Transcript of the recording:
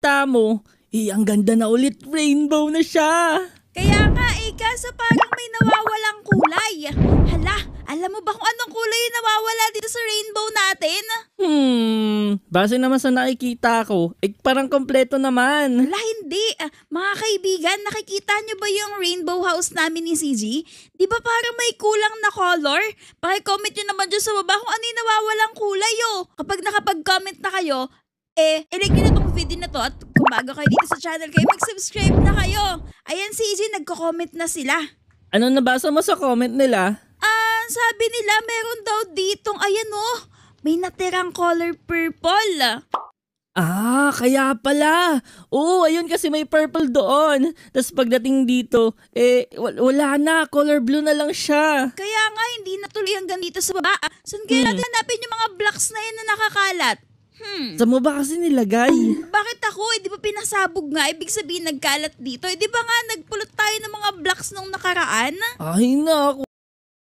nakikita mo, ang ganda na ulit, rainbow na siya. Kaya nga kaso parang may nawawalang kulay. Hala, alam mo ba kung anong kulay yung nawawala dito sa rainbow natin? Base naman sa nakikita ko, parang kompleto naman. Wala, hindi. Mga kaibigan, nakikita niyo ba yung rainbow house namin ni CG? Di ba parang may kulang na color? Paki-comment nyo naman dyan sa baba kung ano yung nawawalang kulay Kapag nakapag-comment na kayo, i-like nyo na tong video na to at kung bago kayo dito sa channel kayo, mag-subscribe na kayo. Ayan, CG, nagko-comment na sila. Ano nabasa mo sa comment nila? Sabi nila meron daw ditong, ayan may natirang color purple. Kaya pala. Oo, ayun kasi may purple doon. Tapos pagdating dito, wala na. Color blue na lang siya. Kaya nga, hindi na tuloy hanggang dito sa baba. Saan kaya natin hanapin yung mga blocks na yan na nakakalat? Saan mo ba kasi nilagay? Bakit ako? Di ba pinasabog nga? Ibig sabihin nagkalat dito. Di ba nga nagpulot tayo ng mga blocks nung nakaraan? Ay naku.